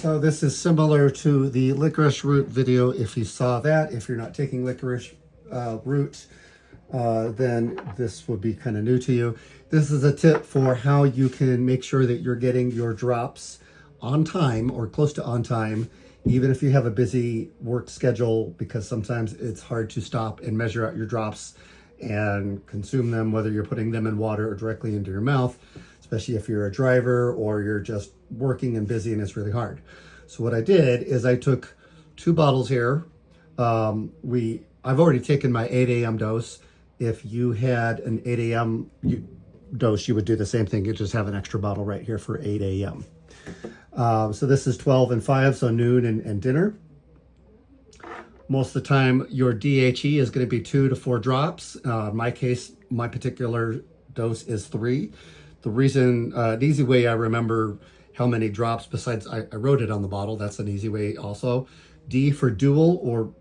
So this is similar to the licorice root video. If you saw that, if you're not taking licorice root, then this would be kind of new to you. This is a tip for how you can make sure that you're getting your drops on time or close to on time, even if you have a busy work schedule, because sometimes it's hard to stop and measure out your drops and consume them, whether you're putting them in water or directly into your mouth, especially if you're a driver or you're just working and busy and it's really hard. So what I did is I took 2 bottles here. I've already taken my 8 a.m. dose. If you had an 8 a.m. dose, you would do the same thing. You just have an extra bottle right here for 8 a.m. So this is 12 and 5, so noon and dinner. Most of the time, your DHE is going to be 2 to 4 drops. In my case, my particular dose is 3. The reason, the easy way I remember how many drops, besides I wrote it on the bottle, that's an easy way also. D for dual, or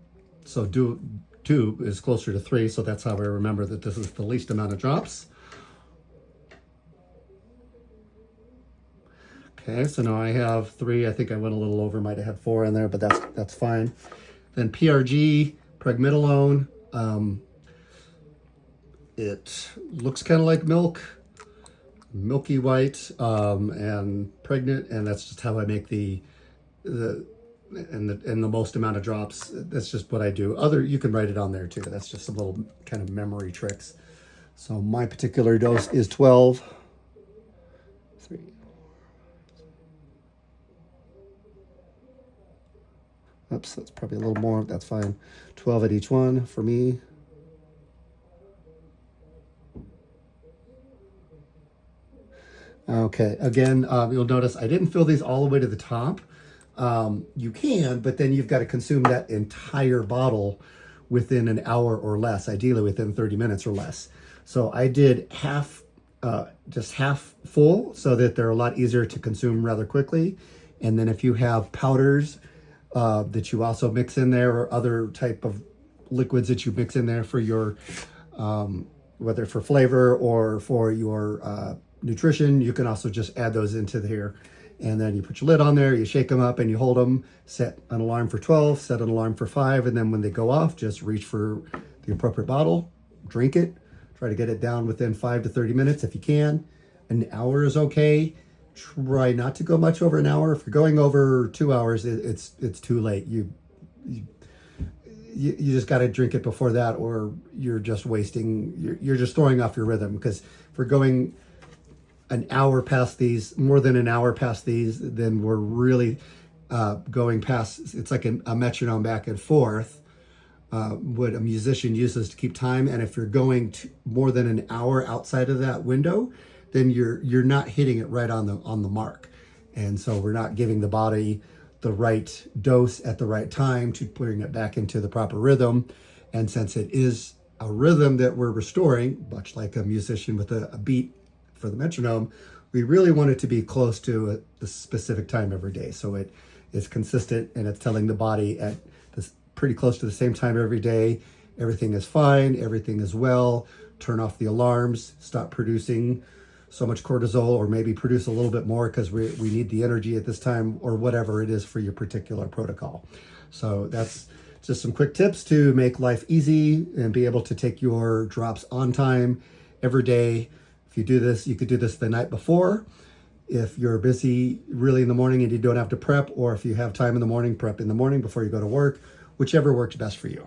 so 2 is closer to 3, so that's how I remember that this is the least amount of drops. Okay, so now I have 3. I think I went a little over, might have had 4 in there, but that's fine. Then PRG, pregnenolone. It looks kind of like milk, milky white, and pregnant, and that's just how I make the most amount of drops. That's just what I do. You can write it on there too. That's just some little kind of memory tricks. So my particular dose is 12. 3. Oops, that's probably a little more. That's fine. 12 at each one for me. Okay, again, you'll notice I didn't fill these all the way to the top. You can, but then you've got to consume that entire bottle within an hour or less, ideally within 30 minutes or less. So I did half, just half full, so that they're a lot easier to consume rather quickly. And then if you have powders that you also mix in there, or other type of liquids that you mix in there for your, whether for flavor or for your nutrition, you can also just add those into here. And then you put your lid on there, you shake them up and you hold them, set an alarm for 12, set an alarm for 5, and then when they go off, just reach for the appropriate bottle, drink it, try to get it down within 5 to 30 minutes if you can. An hour is okay. Try not to go much over an hour. If you're going over 2 hours, it's too late. You just got to drink it before that, or you're just wasting, you're just throwing off your rhythm. Because if we're going an hour past these, more than an hour past these, then we're really going past, it's like a metronome back and forth, what a musician uses to keep time. And if you're going more than an hour outside of that window, then you're not hitting it right on the mark. And so we're not giving the body the right dose at the right time to bring it back into the proper rhythm. And since it is a rhythm that we're restoring, much like a musician with a beat for the metronome, we really want it to be close to the specific time every day. So it is consistent and it's telling the body at this pretty close to the same time every day, everything is fine, everything is well, turn off the alarms, stop producing so much cortisol, or maybe produce a little bit more because we need the energy at this time, or whatever it is for your particular protocol. So that's just some quick tips to make life easy and be able to take your drops on time every day. If you do this, you could do this the night before. If you're busy really in the morning and you don't have to prep, or if you have time in the morning, prep in the morning before you go to work, whichever works best for you.